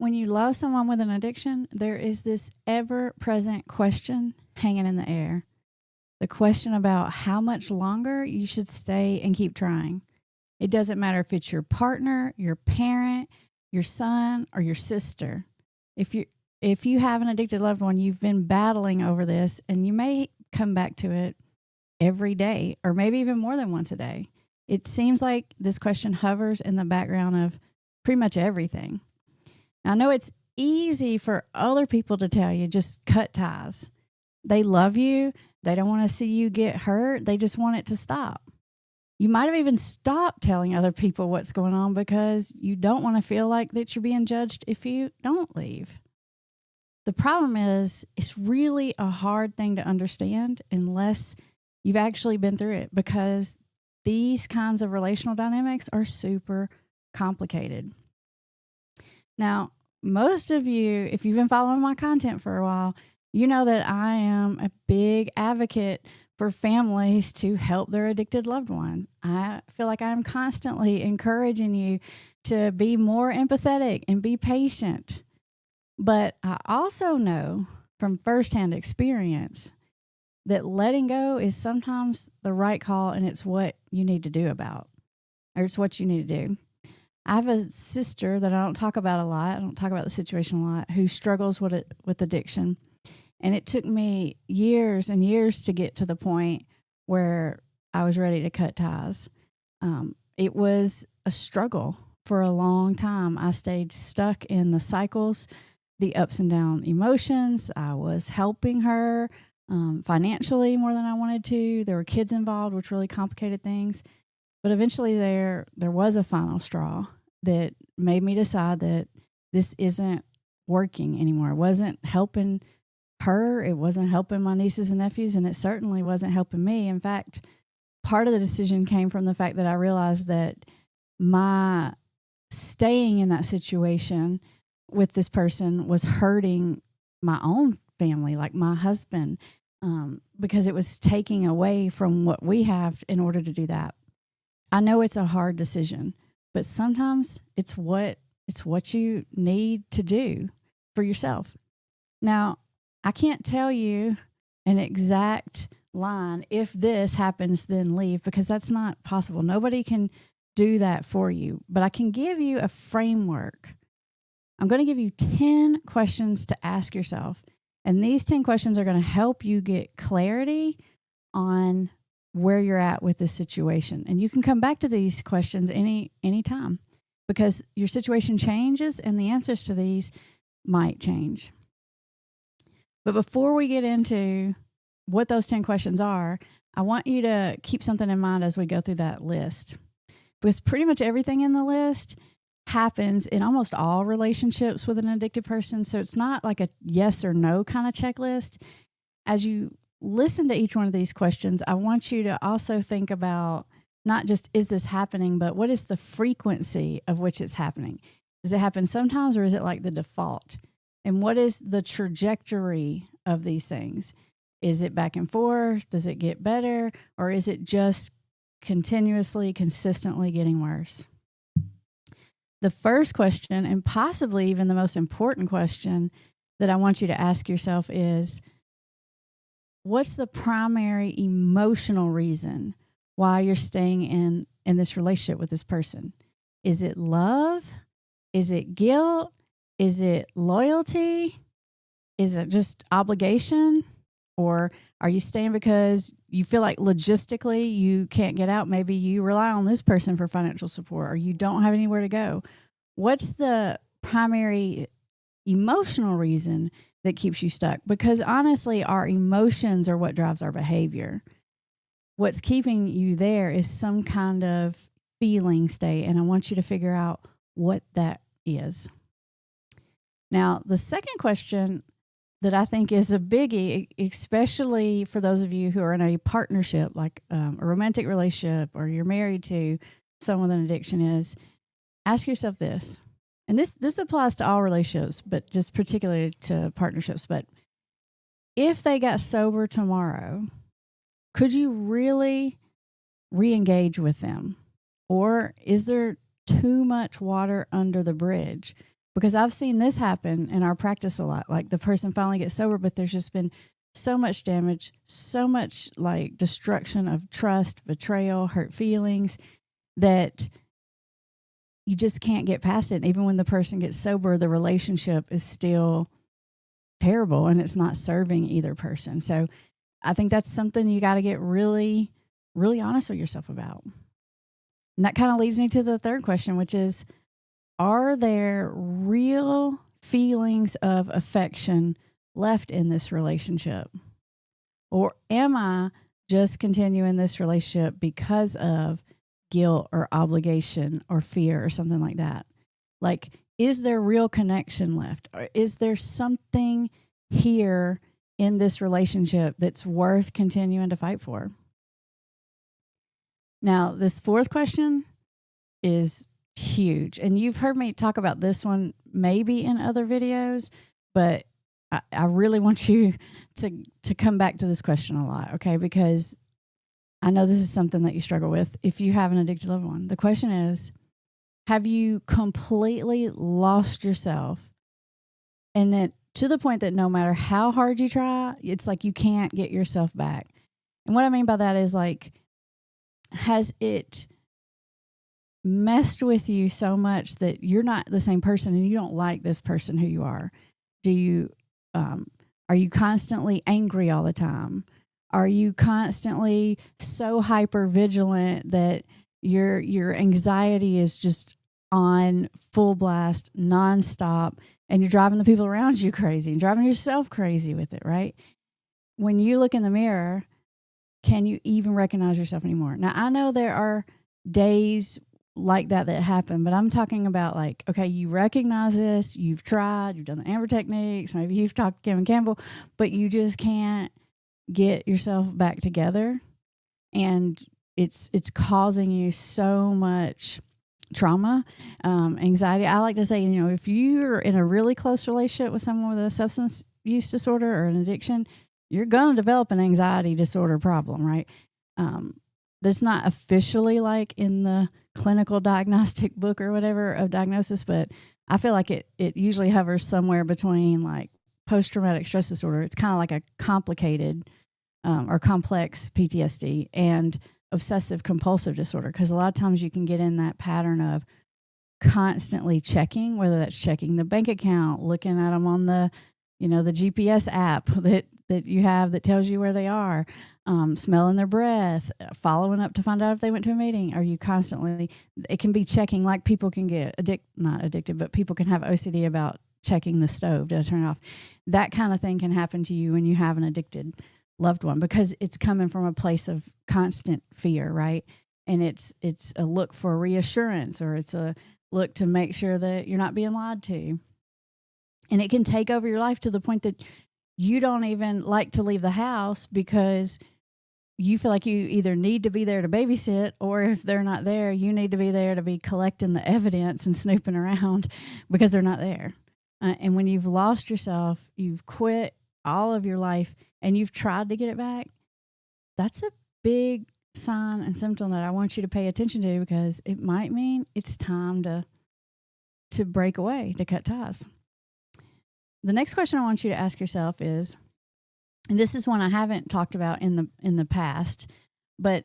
When you love someone with an addiction, there is this ever present question hanging in the air. The question about how much longer you should stay and keep trying. It doesn't matter if it's your partner, your parent, your son, or your sister. If you have an addicted loved one, you've been battling over this, and you may come back to it every day, or maybe even more than once a day. It seems like this question hovers in the background of pretty much everything. I know it's easy for other people to tell you, just cut ties. They love you. They don't want to see you get hurt. They just want it to stop. You might have even stopped telling other people what's going on because you don't want to feel like that you're being judged if you don't leave. The problem is, it's really a hard thing to understand unless you've actually been through it, because these kinds of relational dynamics are super complicated. Now, most of you, if you've been following my content for a while, you know that I am a big advocate for families to help their addicted loved one. I feel like I'm constantly encouraging you to be more empathetic and be patient. But I also know from firsthand experience that letting go is sometimes the right call, and it's what you need to do about, or it's what you need to do. I have a sister that I don't talk about a lot. I don't talk about the situation a lot, who struggles with addiction. And it took me years and years to get to the point where I was ready to cut ties. It was a struggle for a long time. I stayed stuck in the cycles, the ups and down emotions. I was helping her financially more than I wanted to. There were kids involved, which really complicated things. But eventually there was a final straw that made me decide that this isn't working anymore. It wasn't helping her. It wasn't helping my nieces and nephews, and it certainly wasn't helping me. In fact, part of the decision came from the fact that I realized that my staying in that situation with this person was hurting my own family, like my husband, because it was taking away from what we have in order to do that. I know it's a hard decision, but sometimes it's what you need to do for yourself. Now, I can't tell you an exact line, if this happens, then leave, because that's not possible. Nobody can do that for you, but I can give you a framework. I'm going to give you 10 questions to ask yourself, and these 10 questions are going to help you get clarity on where you're at with this situation. And you can come back to these questions any time, because your situation changes and the answers to these might change. But before we get into what those 10 questions are, I want you to keep something in mind as we go through that list, because pretty much everything in the list happens in almost all relationships with an addicted person. So it's not like a yes or no kind of checklist. As you listen to each one of these questions, I want you to also think about not just, is this happening, but what is the frequency of which it's happening? Does it happen sometimes, or is it like the default? And what is the trajectory of these things? Is it back and forth? Does it get better? Or is it just continuously, consistently getting worse? The first question, and possibly even the most important question that I want you to ask yourself, is, what's the primary emotional reason why you're staying in this relationship with this person? Is it love? Is it guilt? Is it loyalty? Is it just obligation? Or are you staying because you feel like logistically you can't get out? Maybe you rely on this person for financial support, or you don't have anywhere to go. What's the primary emotional reason that keeps you stuck? Because honestly, our emotions are what drives our behavior. What's keeping you there is some kind of feeling state, and I want you to figure out what that is. Now, the second question that I think is a biggie, especially for those of you who are in a partnership, like a romantic relationship, or you're married to someone with an addiction, is ask yourself this. And this applies to all relationships, but just particularly to partnerships. But if they got sober tomorrow, could you really re-engage with them? Or is there too much water under the bridge? Because I've seen this happen in our practice a lot. Like the person finally gets sober, but there's just been so much damage, so much like destruction of trust, betrayal, hurt feelings that you just can't get past it. Even when the person gets sober, the relationship is still terrible and it's not serving either person. So I think that's something you got to get really, really honest with yourself about. And that kind of leads me to the third question, which is, are there real feelings of affection left in this relationship? Or am I just continuing this relationship because of guilt or obligation or fear or something like that? Like, is there real connection left? Or is there something here in this relationship that's worth continuing to fight for? Now, this fourth question is huge. And you've heard me talk about this one maybe in other videos, but I really want you to come back to this question a lot, okay? Because I know this is something that you struggle with if you have an addicted loved one. The question is, have you completely lost yourself and that to the point that no matter how hard you try, it's like you can't get yourself back? And what I mean by that is, like, has it messed with you so much that you're not the same person and you don't like this person who you are? Are you constantly angry all the time? Are you constantly so hyper vigilant that your anxiety is just on full blast nonstop and you're driving the people around you crazy and driving yourself crazy with it, right? When you look in the mirror, can you even recognize yourself anymore? Now, I know there are days like that happen, but I'm talking about, like, okay, you recognize this, you've tried, you've done the Amber techniques, maybe you've talked to Kevin Campbell, but you just can't get yourself back together, and it's causing you so much trauma, anxiety. I like to say, if you're in a really close relationship with someone with a substance use disorder or an addiction, you're going to develop an anxiety disorder problem, right? That's not officially like in the clinical diagnostic book or whatever of diagnosis, but I feel like it usually hovers somewhere between like post-traumatic stress disorder. It's kind of like a complicated or complex PTSD and obsessive compulsive disorder, because a lot of times you can get in that pattern of constantly checking, whether that's checking the bank account, looking at them on the the GPS app that you have that tells you where they are, smelling their breath, following up to find out if they went to a meeting. Are you constantly, it can be checking, like people can get not addicted, but people can have OCD about checking the stove. Did I turn it off? That kind of thing can happen to you when you have an addicted loved one, because it's coming from a place of constant fear, right? And it's a look for reassurance, or it's a look to make sure that you're not being lied to. And it can take over your life to the point that you don't even like to leave the house because you feel like you either need to be there to babysit, or if they're not there, you need to be there to be collecting the evidence and snooping around because they're not there. And when you've lost yourself, you've quit all of your life and you've tried to get it back, that's a big sign and symptom that I want you to pay attention to, because it might mean it's time to break away, to cut ties. The next question I want you to ask yourself is, and this is one I haven't talked about in the past, but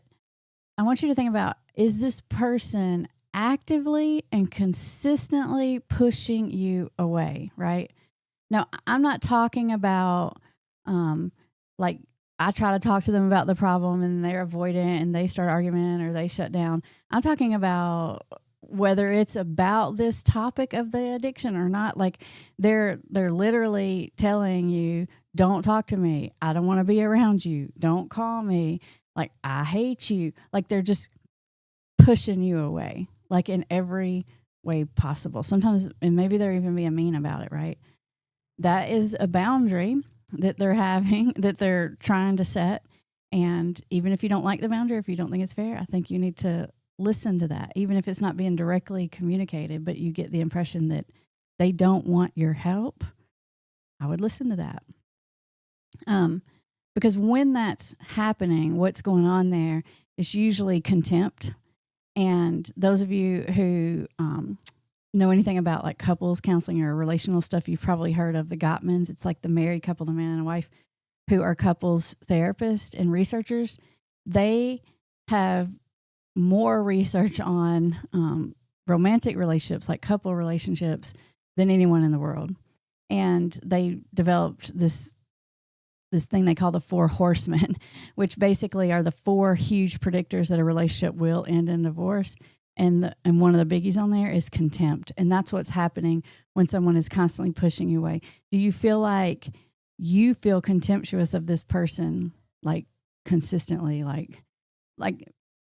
I want you to think about, is this person actively and consistently pushing you away, right? Now, I'm not talking about like I try to talk to them about the problem and they're avoidant and they start arguing or they shut down. I'm talking about whether it's about this topic of the addiction or not. Like they're literally telling you, don't talk to me. I don't want to be around you. Don't call me. Like, I hate you. Like, they're just pushing you away, like in every way possible. Sometimes, and maybe they're even being mean about it, right? That is a boundary that they're having, that they're trying to set. And even if you don't like the boundary, if you don't think it's fair, I think you need to listen to that, even if it's not being directly communicated, but you get the impression that they don't want your help. I would listen to that. Because when that's happening, what's going on there is usually contempt. And those of you who know anything about like couples counseling or relational stuff, you've probably heard of the Gottmans. It's like the married couple, the man and a wife, who are couples therapists and researchers. They have more research on romantic relationships, like couple relationships, than anyone in the world. And they developed this thing they call the 4 horsemen, which basically are the 4 huge predictors that a relationship will end in divorce. And one of the biggies on there is contempt. And that's what's happening when someone is constantly pushing you away. Do you feel like you feel contemptuous of this person, like consistently? Like,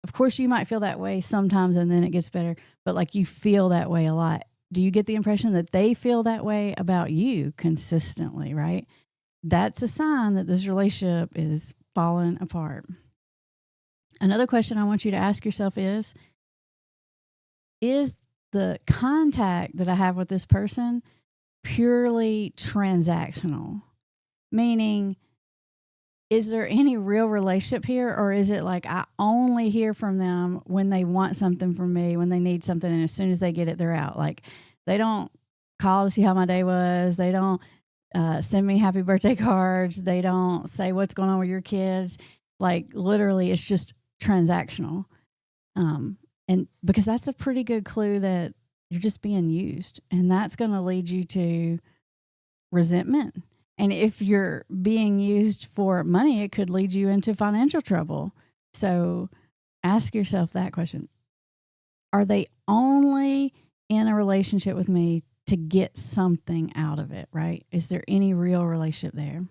of course you might feel that way sometimes and then it gets better, but like you feel that way a lot. Do you get the impression that they feel that way about you consistently, right? That's a sign that this relationship is falling apart. Another question I want you to ask yourself is the contact that I have with this person purely transactional? Meaning, is there any real relationship here, or is it like I only hear from them when they want something from me, when they need something, and as soon as they get it, they're out? Like, they don't call to see how my day was. They don't send me happy birthday cards. They don't say what's going on with your kids. Like, literally, it's just transactional. And because that's a pretty good clue that you're just being used, and that's going to lead you to resentment. And if you're being used for money, it could lead you into financial trouble. So ask yourself that question. Are they only in a relationship with me to get something out of it, right? Is there any real relationship there?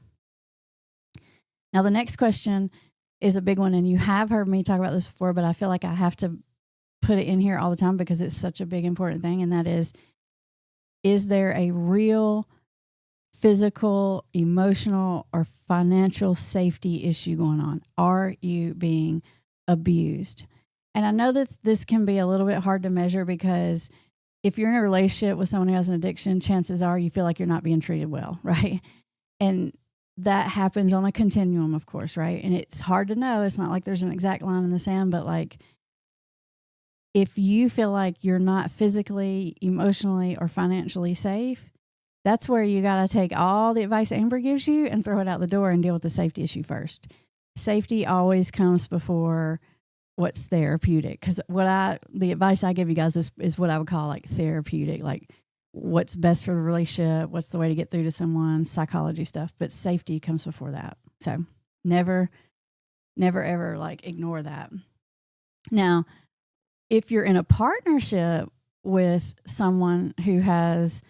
Now, the next question is a big one, and you have heard me talk about this before, but I feel like I have to put it in here all the time because it's such a big, important thing, and that is there a real physical, emotional, or financial safety issue going on? Are you being abused? And I know that this can be a little bit hard to measure because if you're in a relationship with someone who has an addiction, chances are you feel like you're not being treated well, right? And that happens on a continuum, of course, right? And it's hard to know. It's not like there's an exact line in the sand, but like if you feel like you're not physically, emotionally, or financially safe, that's where you got to take all the advice Amber gives you and throw it out the door and deal with the safety issue first. Safety always comes before what's therapeutic. Because the advice I give you guys is what I would call like therapeutic, like what's best for the relationship, what's the way to get through to someone, psychology stuff. But safety comes before that. So never ever like ignore that. Now, if you're in a partnership with someone who has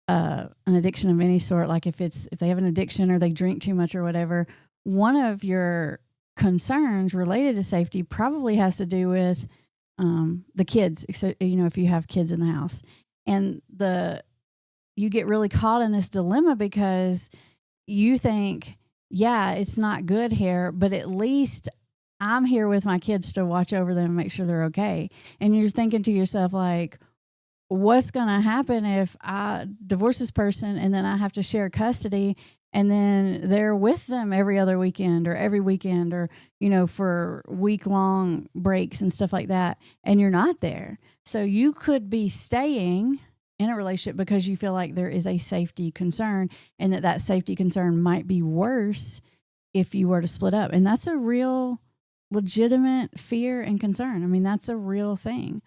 an addiction of any sort, like if they have an addiction or they drink too much or whatever, one of your concerns related to safety probably has to do with the kids. So, if you have kids in the house, and you get really caught in this dilemma because you think, yeah, it's not good here, but at least I'm here with my kids to watch over them and make sure they're okay. And you're thinking to yourself like, what's going to happen if I divorce this person and then I have to share custody and then they're with them every other weekend or every weekend or, for week-long breaks and stuff like that, and you're not there. So you could be staying in a relationship because you feel like there is a safety concern and that safety concern might be worse if you were to split up. And that's a real legitimate fear and concern. I mean, that's a real thing.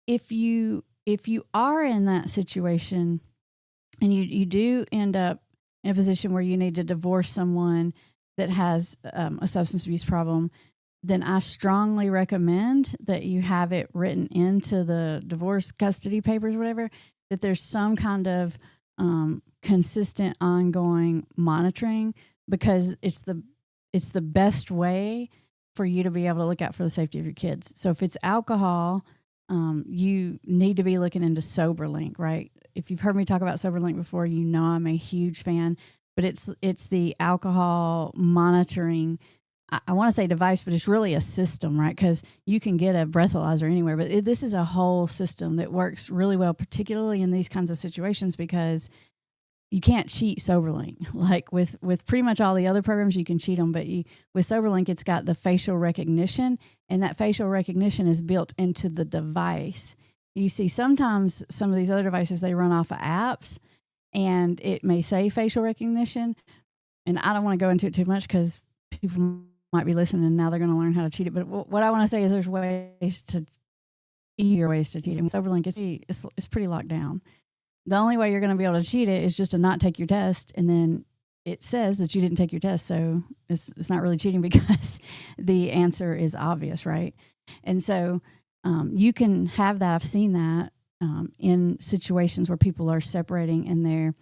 If you are in that situation and you do end up in a position where you need to divorce someone that has a substance abuse problem, then I strongly recommend that you have it written into the divorce custody papers, whatever, that there's some kind of consistent ongoing monitoring, because it's the best way for you to be able to look out for the safety of your kids. So if it's alcohol, you need to be looking into SoberLink, right? If you've heard me talk about SoberLink before, I'm a huge fan, but it's the alcohol monitoring, I want to say device, but it's really a system, right? Because you can get a breathalyzer anywhere, but this is a whole system that works really well, particularly in these kinds of situations, because you can't cheat SoberLink. Like with pretty much all the other programs, you can cheat them, but with SoberLink, it's got the facial recognition, and that facial recognition is built into the device. You see, sometimes some of these other devices, they run off of apps, and it may say facial recognition. And I don't want to go into it too much because people might be listening and now they're going to learn how to cheat it. But what I want to say is there's easier ways to cheat it. With Soberlink, it's pretty locked down. The only way you're going to be able to cheat it is just to not take your test, and then it says that you didn't take your test, so it's not really cheating because the answer is obvious, right? And so you can have that. I've seen that in situations where people are separating and there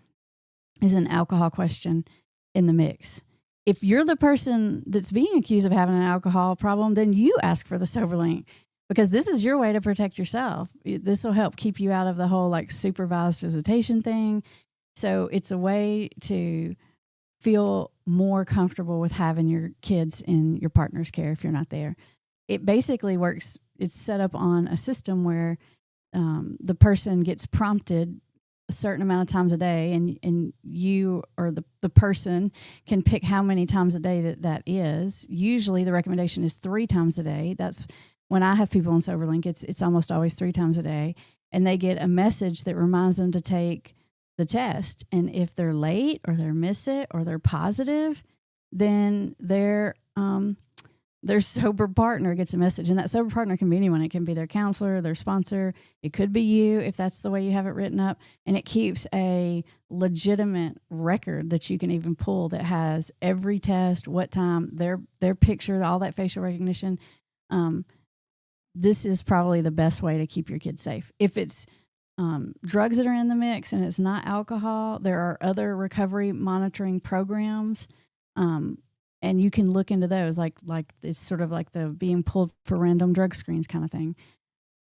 is an alcohol question in the mix. If you're the person that's being accused of having an alcohol problem, then you ask for the Soberlink, because this is your way to protect yourself. This will help keep you out of the whole like supervised visitation thing. So it's a way to feel more comfortable with having your kids in your partner's care if you're not there. It basically works. It's set up on a system where the person gets prompted a certain amount of times a day, and you or the person can pick how many times a day that is. Usually the recommendation is 3 times a day. That's when I have people on Soberlink, it's almost always 3 times a day, and they get a message that reminds them to take the test. And if they're late or they miss it or they're positive, then their sober partner gets a message. And that sober partner can be anyone. It can be their counselor, their sponsor. It could be you if that's the way you have it written up. And it keeps a legitimate record that you can even pull that has every test, what time, their picture, all that facial recognition. This is probably the best way to keep your kids safe. If it's drugs that are in the mix and it's not alcohol, there are other recovery monitoring programs, and you can look into those. Like it's sort of like the being pulled for random drug screens kind of thing.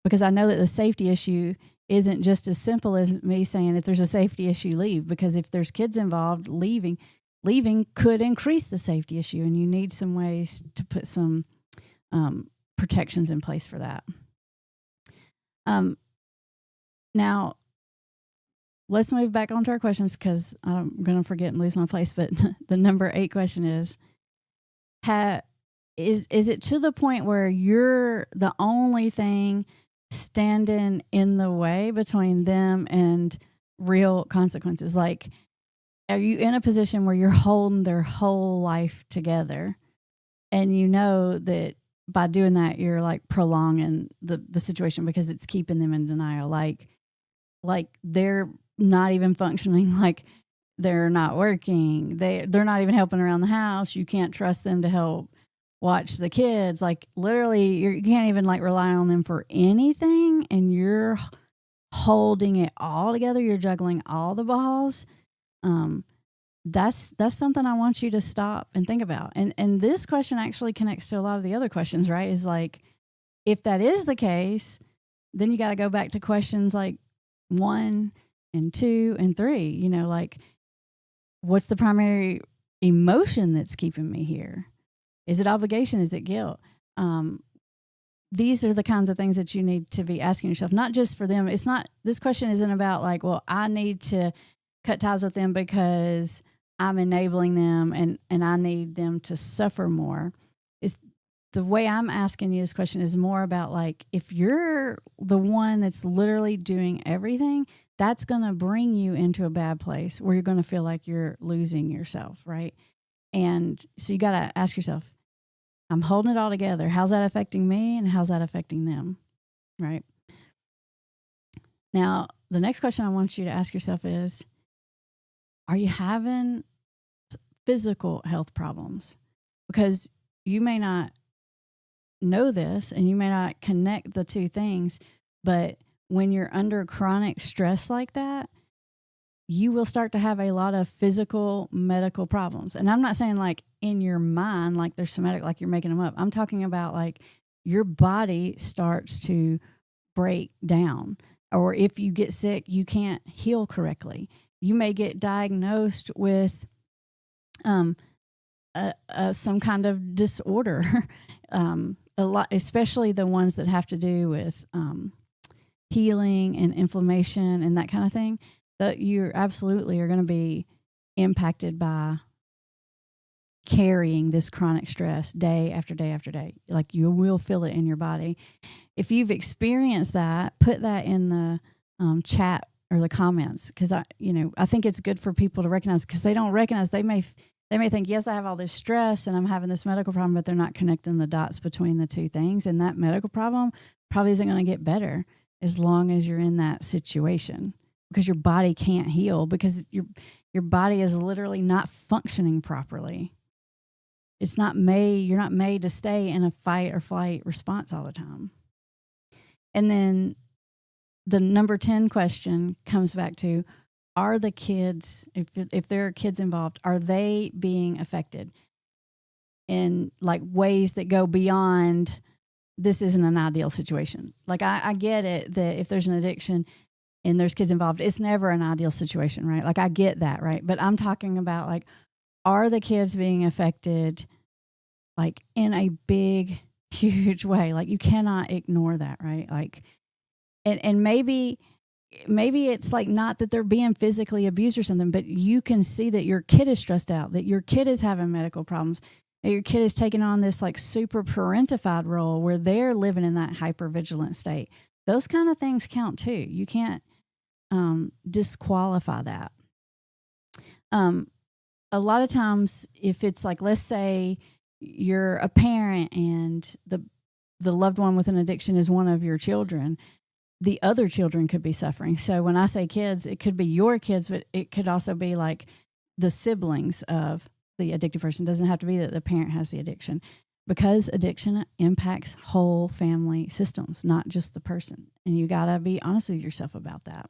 Because I know that the safety issue isn't just as simple as me saying if there's a safety issue, leave. Because if there's kids involved, leaving could increase the safety issue, and you need some ways to put some protections in place for that. Now, let's move back onto our questions because I'm going to forget and lose my place. But the number 8 question is it to the point where you're the only thing standing in the way between them and real consequences? Like, are you in a position where you're holding their whole life together, and you know that by doing that, you're like prolonging the situation because it's keeping them in denial. Like they're not even functioning, like they're not working. They're not even helping around the house. You can't trust them to help watch the kids. Like literally you can't even like rely on them for anything. And you're holding it all together. You're juggling all the balls. That's something I want you to stop and think about. And this question actually connects to a lot of the other questions, right? Is like, if that is the case, then you got to go back to questions like 1 and 2 and 3, like, what's the primary emotion that's keeping me here? Is it obligation? Is it guilt? These are the kinds of things that you need to be asking yourself, not just for them. This question isn't about like, well, I need to cut ties with them because I'm enabling them and I need them to suffer more. It's the way I'm asking you this question is more about like, if you're the one that's literally doing everything, that's going to bring you into a bad place where you're going to feel like you're losing yourself, right? And so you got to ask yourself, I'm holding it all together. How's that affecting me and how's that affecting them, right? Now, the next question I want you to ask yourself is, are you having physical health problems? Because you may not know this and you may not connect the two things, but when you're under chronic stress like that, you will start to have a lot of physical medical problems. And I'm not saying like in your mind, like they're somatic, like you're making them up. I'm talking about like your body starts to break down, or if you get sick, you can't heal correctly. You may get diagnosed with some kind of disorder, a lot, especially the ones that have to do with healing and inflammation and that kind of thing. That you absolutely are going to be impacted by carrying this chronic stress day after day after day. Like you will feel it in your body. If you've experienced that, put that in the chat or the comments, because I think it's good for people to recognize, because they don't recognize. They may think, yes, I have all this stress and I'm having this medical problem, but they're not connecting the dots between the two things. And that medical problem probably isn't going to get better as long as you're in that situation, because your body can't heal, because your body is literally not functioning properly. It's not made, you're not made to stay in a fight or flight response all the time. And then the number 10 question comes back to, are the kids, if there are kids involved, are they being affected in like ways that go beyond, this isn't an ideal situation? Like I get it that if there's an addiction and there's kids involved, it's never an ideal situation, right? Like I get that, right? But I'm talking about, like, are the kids being affected like in a big, huge way? Like you cannot ignore that, right? Like, and maybe it's like not that they're being physically abused or something, but you can see that your kid is stressed out, that your kid is having medical problems, that your kid is taking on this like super parentified role where they're living in that hypervigilant state. Those kind of things count too. You can't disqualify that. A lot of times, if it's like, let's say you're a parent and the loved one with an addiction is one of your children, the other children could be suffering. So when I say kids, it could be your kids, but it could also be like the siblings of the addicted person. It doesn't have to be that the parent has the addiction, because addiction impacts whole family systems, not just the person. And you got to be honest with yourself about that.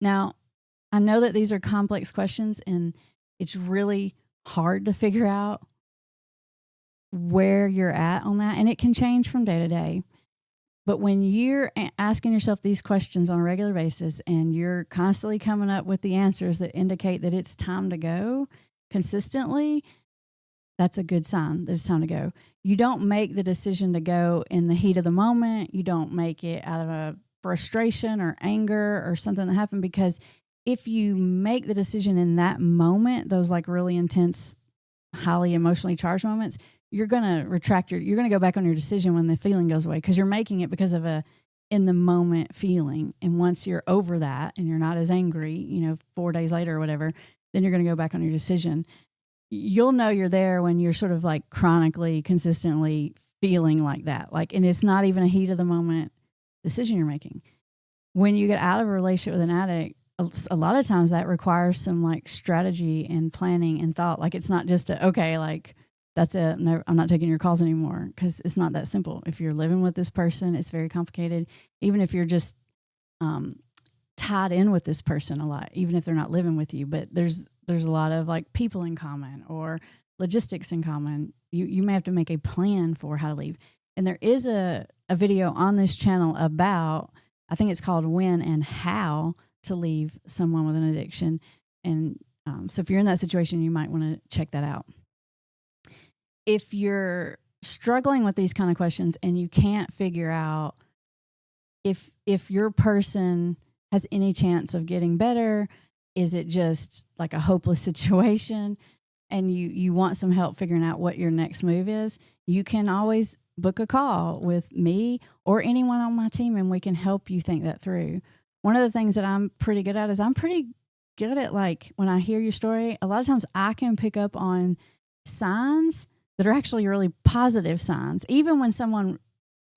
Now, I know that these are complex questions and it's really hard to figure out where you're at on that. And it can change from day to day. But when you're asking yourself these questions on a regular basis and you're constantly coming up with the answers that indicate that it's time to go consistently, that's a good sign that it's time to go. You don't make the decision to go in the heat of the moment. You don't make it out of a frustration or anger or something that happened, because if you make the decision in that moment, those like really intense, highly emotionally charged moments, you're going to you're going to go back on your decision when the feeling goes away, because you're making it because of a in the moment feeling. And once you're over that and you're not as angry, 4 days later or whatever, then you're going to go back on your decision. You'll know you're there when you're sort of like chronically, consistently feeling like that. Like, and it's not even a heat of the moment decision you're making. When you get out of a relationship with an addict, a lot of times that requires some like strategy and planning and thought. Like, it's not just that's it. I'm not taking your calls anymore, because it's not that simple. If you're living with this person, it's very complicated. Even if you're just tied in with this person a lot, even if they're not living with you, but there's a lot of like people in common or logistics in common. You may have to make a plan for how to leave. And there is a video on this channel about, I think it's called When and How to Leave Someone with an Addiction. And so if you're in that situation, you might want to check that out. If you're struggling with these kind of questions and you can't figure out if your person has any chance of getting better, is it just like a hopeless situation, and you want some help figuring out what your next move is, you can always book a call with me or anyone on my team, and we can help you think that through. One of the things that I'm pretty good at is I'm pretty good at, like, when I hear your story, a lot of times I can pick up on signs that are actually really positive signs. Even when someone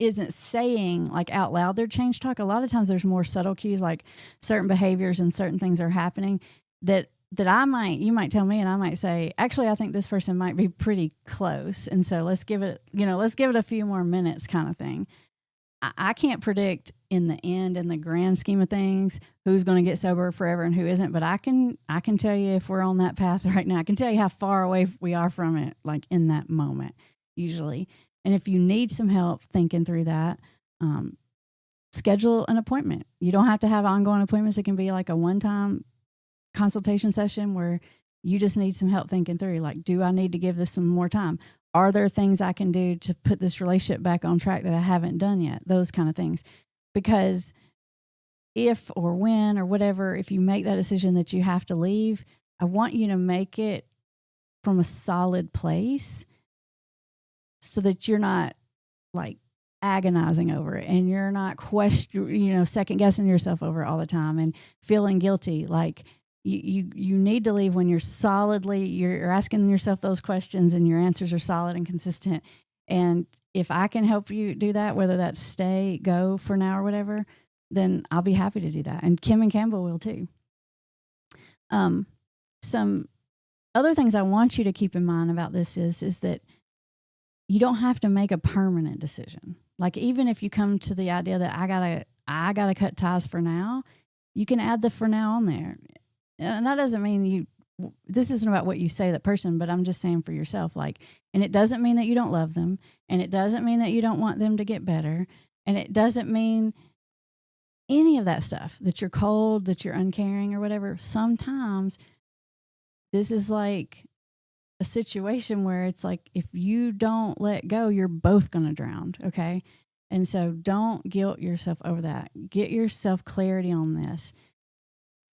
isn't saying like out loud their change talk, a lot of times there's more subtle cues, like certain behaviors and certain things are happening that you might tell me, and I might say, actually, I think this person might be pretty close. And so let's give it a few more minutes kind of thing. I can't predict in the end, in the grand scheme of things, who's going to get sober forever and who isn't. But I can tell you if we're on that path right now. I can tell you how far away we are from it, like in that moment, usually. And if you need some help thinking through that, schedule an appointment. You don't have to have ongoing appointments. It can be like a one-time consultation session where you just need some help thinking through, like, do I need to give this some more time? Are there things I can do to put this relationship back on track that I haven't done yet? Those kind of things. Because if or when or whatever, if you make that decision that you have to leave, I want you to make it from a solid place so that you're not like agonizing over it and you're not second guessing yourself over it all the time and feeling guilty. Like you need to leave when you're asking yourself those questions and your answers are solid and consistent. And if I can help you do that, whether that's stay, go for now or whatever, then I'll be happy to do that. And Kim and Campbell will too. Some other things I want you to keep in mind about this is that you don't have to make a permanent decision. Like even if you come to the idea that I gotta cut ties for now, you can add the for now on there. And that doesn't mean this isn't about what you say to that person, but I'm just saying for yourself, like, and it doesn't mean that you don't love them, and it doesn't mean that you don't want them to get better, and it doesn't mean any of that stuff, that you're cold, that you're uncaring or whatever. Sometimes this is like a situation where it's like, if you don't let go, you're both going to drown. Okay. And so don't guilt yourself over that. Get yourself clarity on this.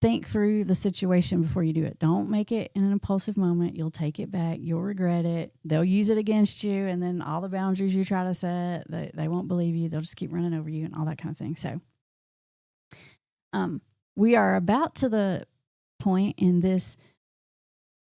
Think through the situation before you do it. Don't make it in an impulsive moment. You'll take it back. You'll regret it. They'll use it against you. And then all the boundaries you try to set, they won't believe you. They'll just keep running over you and all that kind of thing. So we are about to the point in this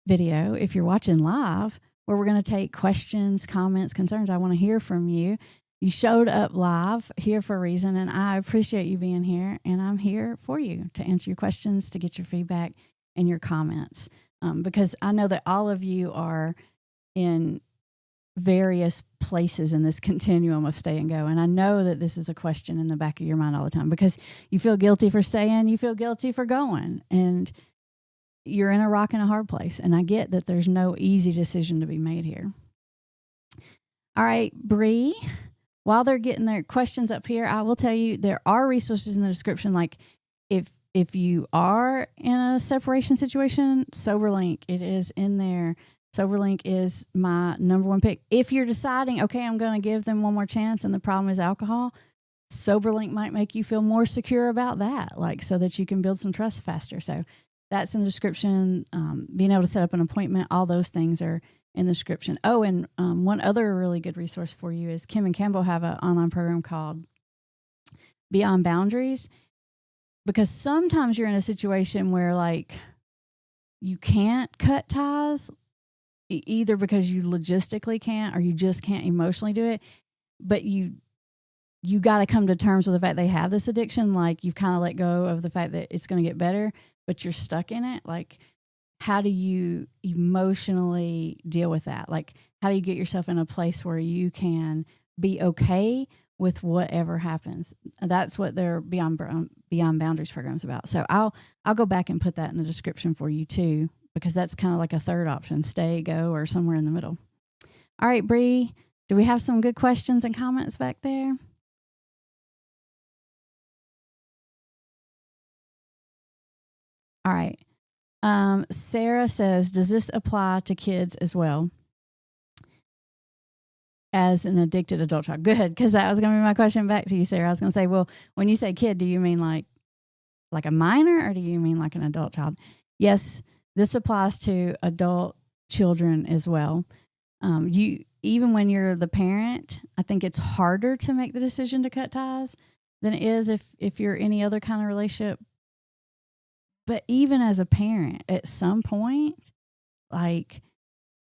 video, if you're watching live, where we're going to take questions, comments, concerns. I want to hear from you. You showed up live here for a reason, and I appreciate you being here, and I'm here for you to answer your questions, to get your feedback and your comments, because I know that all of you are in various places in this continuum of stay and go, and I know that this is a question in the back of your mind all the time because you feel guilty for staying, you feel guilty for going, and you're in a rock and a hard place, and I get that there's no easy decision to be made here. All right, Bree, while they're getting their questions up here, I will tell you there are resources in the description. Like if you are in a separation situation, SoberLink, it is in there. SoberLink is my number one pick. If you're deciding, okay, I'm going to give them one more chance and the problem is alcohol, SoberLink might make you feel more secure about that, like so that you can build some trust faster. So that's in the description. Being able to set up an appointment, all those things are in the description. Oh, and one other really good resource for you is Kim and Campbell have an online program called Beyond Boundaries, because sometimes you're in a situation where like you can't cut ties, either because you logistically can't or you just can't emotionally do it, but you got to come to terms with the fact they have this addiction. Like you've kind of let go of the fact that it's going to get better, but you're stuck in it. Like, how do you emotionally deal with that? Like, how do you get yourself in a place where you can be okay with whatever happens? That's what their Beyond Boundaries program is about. So I'll go back and put that in the description for you too, because that's kind of like a third option: stay, go, or somewhere in the middle. All right, Bree, do we have some good questions and comments back there? All right. Sarah says, does this apply to kids as well as an addicted adult child? Good, because that was going to be my question back to you, Sarah. I was going to say, well, when you say kid, do you mean like a minor or do you mean like an adult child? Yes, this applies to adult children as well. Even when you're the parent, I think it's harder to make the decision to cut ties than it is if you're any other kind of relationship. But even as a parent, at some point, like,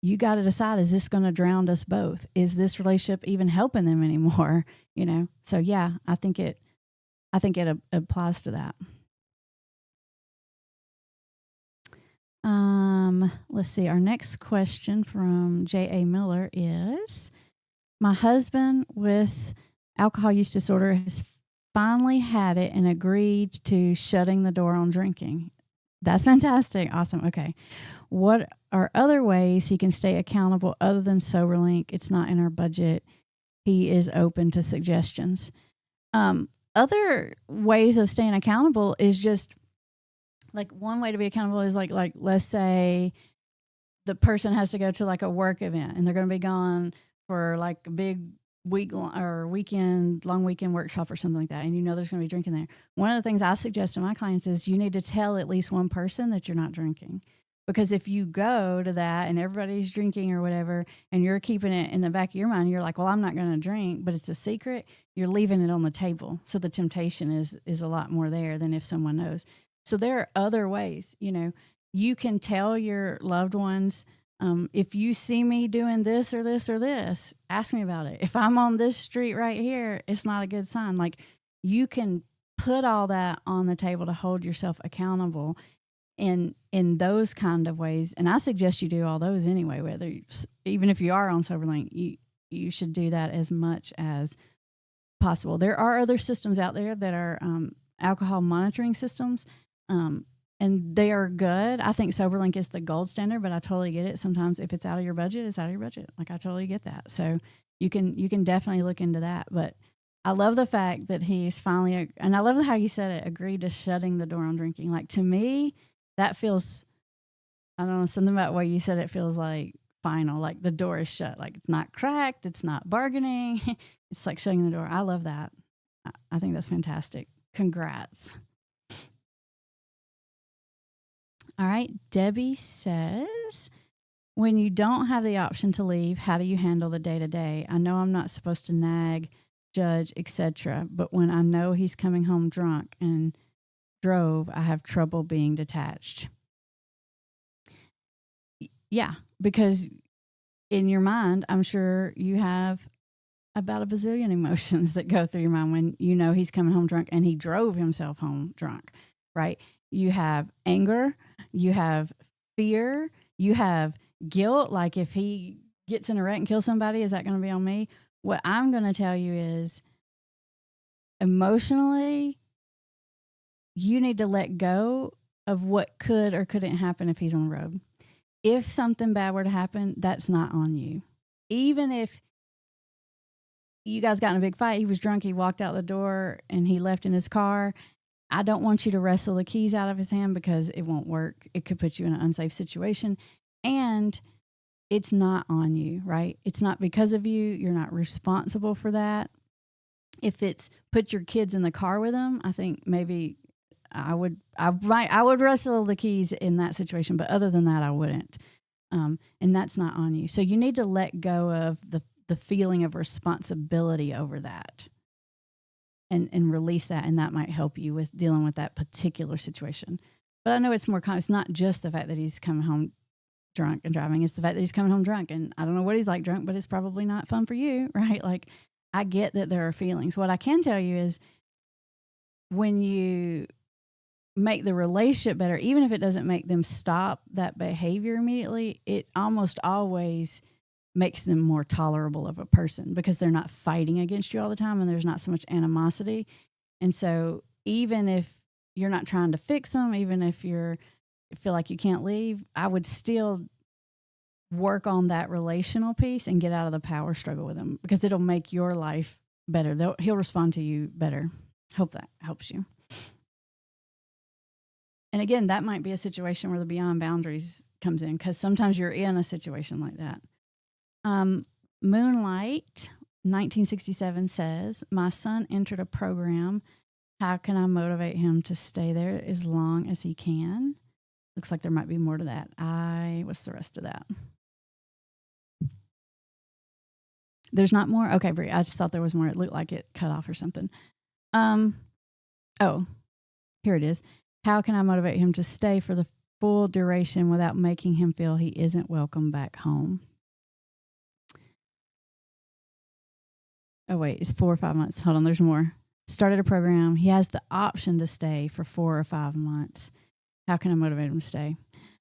you got to decide, is this going to drown us both? Is this relationship even helping them anymore? You know? So yeah, I think it applies to that. Let's see. Our next question from J.A. Miller is, my husband with alcohol use disorder has finally had it and agreed to shutting the door on drinking. That's fantastic. Awesome. Okay. What are other ways he can stay accountable other than SoberLink? It's not in our budget. He is open to suggestions. Other ways of staying accountable is just like, one way to be accountable is like let's say the person has to go to like a work event and they're going to be gone for like a big long weekend workshop or something like that, and you know there's going to be drinking there. One of the things I suggest to my clients is you need to tell at least one person that you're not drinking. Because if you go to that and everybody's drinking or whatever, and you're keeping it in the back of your mind, you're like, well, I'm not going to drink, but it's a secret, you're leaving it on the table. So the temptation is a lot more there than if someone knows. So there are other ways, you can tell your loved ones, if you see me doing this or this or this, ask me about it. If I'm on this street right here, it's not a good sign. Like, you can put all that on the table to hold yourself accountable in those kind of ways. And I suggest you do all those anyway, even if you are on SoberLink, you should do that as much as possible. There are other systems out there that are alcohol monitoring systems, and they are good. I think SoberLink is the gold standard, but I totally get it. Sometimes if it's out of your budget, it's out of your budget. Like, I totally get that. So you can definitely look into that. But I love the fact that he's finally, and I love how you said it, agreed to shutting the door on drinking. Like, to me, that feels, I don't know, something about what you said, it feels like final, like the door is shut. Like, it's not cracked, it's not bargaining. It's like shutting the door. I love that. I think that's fantastic. Congrats. All right. Debbie says, when you don't have the option to leave, how do you handle the day-to-day? I know I'm not supposed to nag, judge, etc., but when I know he's coming home drunk and drove, I have trouble being detached. Yeah, because in your mind, I'm sure you have about a bazillion emotions that go through your mind when you know he's coming home drunk and he drove himself home drunk, right? You have anger, you have fear, you have guilt. Like, if he gets in a wreck and kills somebody, is that going to be on me? What I'm going to tell you is, emotionally, you need to let go of what could or couldn't happen if he's on the road. If something bad were to happen, that's not on you. Even if you guys got in a big fight, he was drunk, he walked out the door, and he left in his car, I don't want you to wrestle the keys out of his hand, because it won't work. It could put you in an unsafe situation. And it's not on you, right? It's not because of you. You're not responsible for that. If it's put your kids in the car with him, I think maybe I would wrestle the keys in that situation, but other than that, I wouldn't. And that's not on you. So you need to let go of the feeling of responsibility over that, and release that, and that might help you with dealing with that particular situation. But I know it's more common. It's not just the fact that he's coming home drunk and driving. It's the fact that he's coming home drunk, and I don't know what he's like drunk, but it's probably not fun for you, right? Like, I get that there are feelings. What I can tell you is, when you make the relationship better, even if it doesn't make them stop that behavior immediately, it almost always makes them more tolerable of a person, because they're not fighting against you all the time and there's not so much animosity. And so even if you're not trying to fix them, even if you feel like you can't leave, I would still work on that relational piece and get out of the power struggle with them, because it'll make your life better. He'll respond to you better. Hope that helps you. And again, that might be a situation where the beyond boundaries comes in, because sometimes you're in a situation like that. Moonlight 1967 says, my son entered a program. How can I motivate him to stay there as long as he can? Looks like there might be more to that. What's the rest of that? There's not more? Okay, Brie, I just thought there was more. It looked like it cut off or something. Oh, here it is. How can I motivate him to stay for the full duration without making him feel he isn't welcome back home? Oh, wait, it's 4 or 5 months. Hold on, there's more. Started a program. He has the option to stay for 4 or 5 months. How can I motivate him to stay?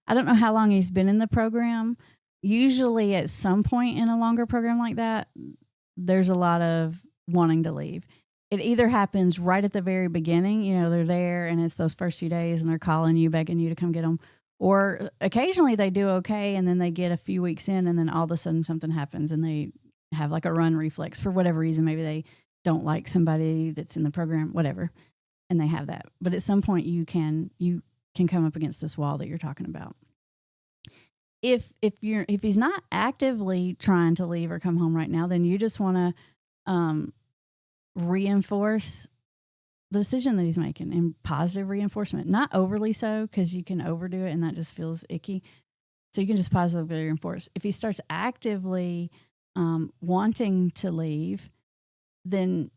I don't know how long he's been in the program. Usually at some point in a longer program like that, there's a lot of wanting to leave. It either happens right at the very beginning, they're there and it's those first few days and they're calling you, begging you to come get them. Or occasionally they do okay, and then they get a few weeks in, and then all of a sudden something happens and they have like a run reflex for whatever reason. Maybe they don't like somebody that's in the program, whatever, and they have that. But at some point you can come up against this wall that you're talking about. If he's not actively trying to leave or come home right now, then you just want to reinforce decision that he's making and positive reinforcement. Not overly so, because you can overdo it and that just feels icky. So you can just positively reinforce. If he starts actively wanting to leave, then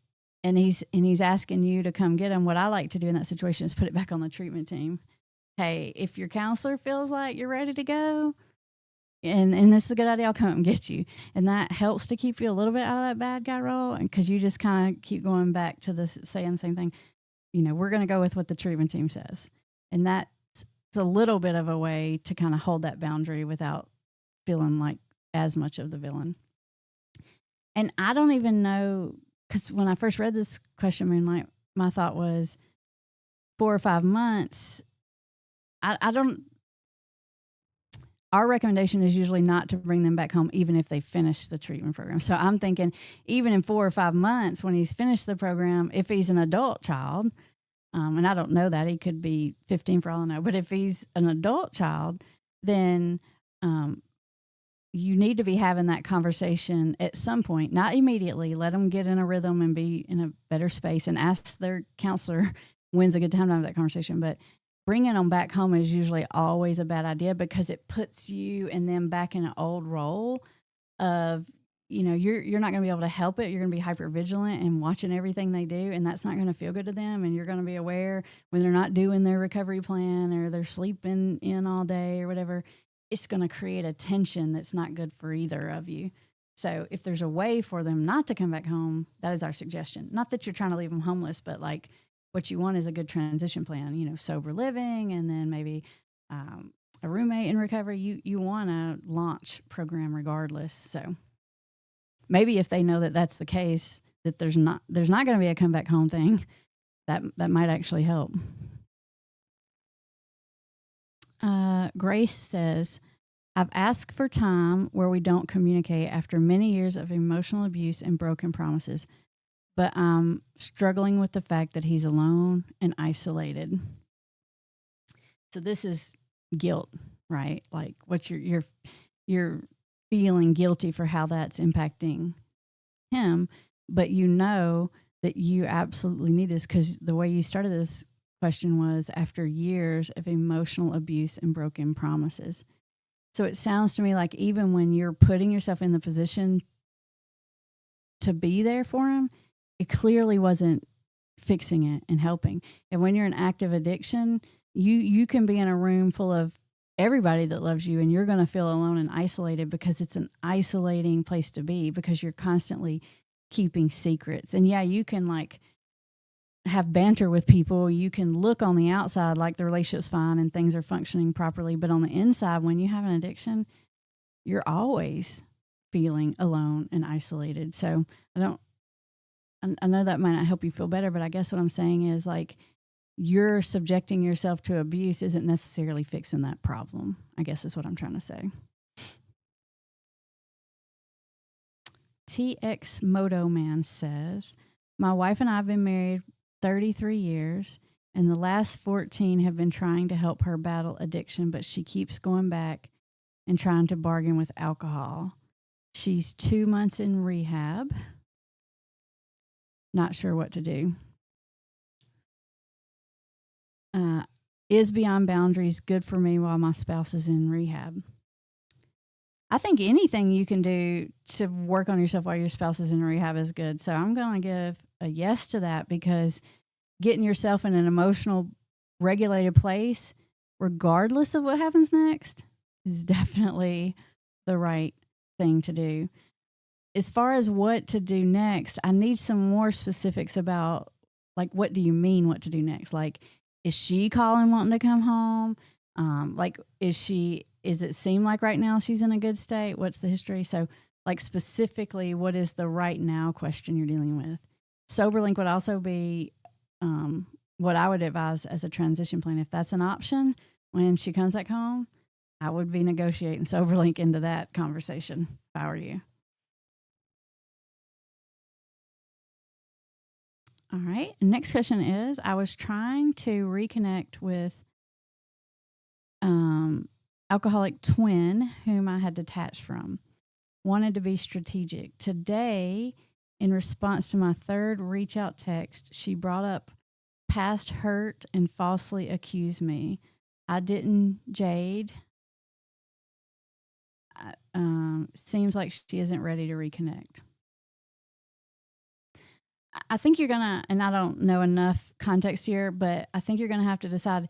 and he's asking you to come get him, what I like to do in that situation is put it back on the treatment team. Hey, if your counselor feels like you're ready to go, and this is a good idea, I'll come up and get you. And that helps to keep you a little bit out of that bad guy role, and because you just kind of keep going back to this, saying the same thing. We're going to go with what the treatment team says. And that's a little bit of a way to kind of hold that boundary without feeling like as much of the villain. And I don't even know, because when I first read this question, my thought was 4 or 5 months. I don't. Our recommendation is usually not to bring them back home, even if they finish the treatment program. So I'm thinking, even in 4 or 5 months, when he's finished the program, if he's an adult child, and I don't know that, he could be 15 for all I know, but if he's an adult child, then you need to be having that conversation at some point, not immediately. Let them get in a rhythm and be in a better space, and ask their counselor when's a good time to have that conversation. But bringing them back home is usually always a bad idea, because it puts you and them back in an old role of, you're not going to be able to help it. You're going to be hyper vigilant and watching everything they do, and that's not going to feel good to them. And you're going to be aware when they're not doing their recovery plan, or they're sleeping in all day or whatever. It's going to create a tension that's not good for either of you. So if there's a way for them not to come back home, that is our suggestion. Not that you're trying to leave them homeless, but like, what you want is a good transition plan, sober living, and then maybe a roommate in recovery. You want a launch program regardless. So maybe if they know that that's the case, that there's not going to be a come back home thing, that might actually help. Grace says, I've asked for time where we don't communicate after many years of emotional abuse and broken promises, but I'm struggling with the fact that he's alone and isolated. So this is guilt, right? Like, what you're feeling guilty for how that's impacting him, but that you absolutely need this, because the way you started this question was after years of emotional abuse and broken promises. So it sounds to me like even when you're putting yourself in the position to be there for him, it clearly wasn't fixing it and helping. And when you're in active addiction, you can be in a room full of everybody that loves you, and you're going to feel alone and isolated, because it's an isolating place to be, because you're constantly keeping secrets. And yeah, you can like have banter with people. You can look on the outside like the relationship's fine and things are functioning properly, but on the inside, when you have an addiction, you're always feeling alone and isolated. So I know that might not help you feel better, but I guess what I'm saying is, like, you're subjecting yourself to abuse isn't necessarily fixing that problem, I guess is what I'm trying to say. TX Moto Man says, my wife and I have been married 33 years, and the last 14 have been trying to help her battle addiction, but she keeps going back and trying to bargain with alcohol. She's 2 months in rehab. Not sure what to do. Is beyond boundaries good for me while my spouse is in rehab? I think anything you can do to work on yourself while your spouse is in rehab is good. So I'm going to give a yes to that, because getting yourself in an emotional, regulated place, regardless of what happens next, is definitely the right thing to do. As far as what to do next, I need some more specifics about, like, what do you mean what to do next? Like, is she calling wanting to come home? Is it seem like right now she's in a good state? What's the history? So, like, specifically, what is the right now question you're dealing with? SoberLink would also be what I would advise as a transition plan. If that's an option when she comes back home, I would be negotiating SoberLink into that conversation if I were you. All right. Next question is, I was trying to reconnect with alcoholic twin whom I had detached from. Wanted to be strategic. Today, in response to my third reach out text, she brought up past hurt and falsely accuse me. I didn't, Jade. Seems like she isn't ready to reconnect. I think you're gonna, and I don't know enough context here, but I think you're gonna have to decide: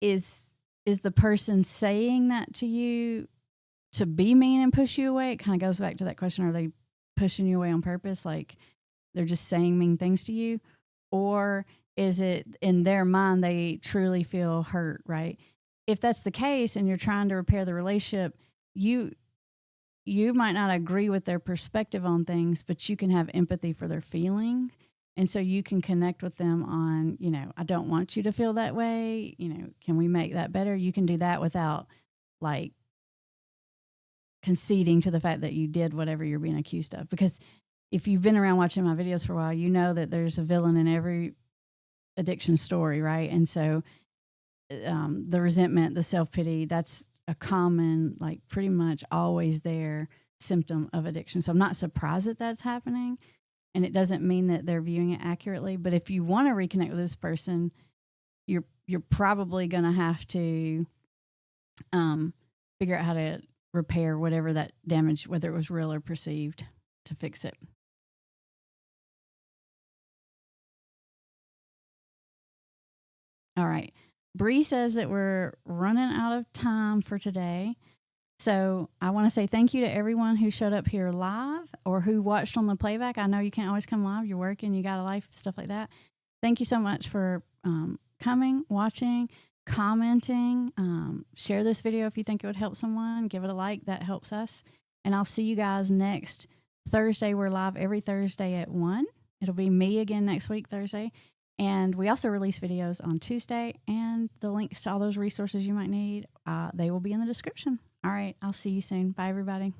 is the person saying that to you to be mean and push you away? It kind of goes back to that question: are they pushing you away on purpose, like they're just saying mean things to you, or is it in their mind they truly feel hurt? Right? If that's the case, and you're trying to repair the relationship, you might not agree with their perspective on things, but you can have empathy for their feeling. And so you can connect with them on, I don't want you to feel that way. Can we make that better? You can do that without like conceding to the fact that you did whatever you're being accused of. Because if you've been around watching my videos for a while, you know that there's a villain in every addiction story, right? And so the resentment, the self-pity, that's a common, like pretty much always there symptom of addiction. So I'm not surprised that that's happening, and it doesn't mean that they're viewing it accurately. But if you want to reconnect with this person, you're probably going to have to figure out how to repair whatever that damage, whether it was real or perceived, to fix it. All right. Bree says that we're running out of time for today. So I want to say thank you to everyone who showed up here live or who watched on the playback. I know you can't always come live. You're working, you got a life, stuff like that. Thank you so much for coming, watching, commenting. Share this video if you think it would help someone. Give it a like. That helps us. And I'll see you guys next Thursday. We're live every Thursday at 1. It'll be me again next week, Thursday. And we also release videos on Tuesday, and the links to all those resources you might need, they will be in the description. All right, I'll see you soon. Bye, everybody.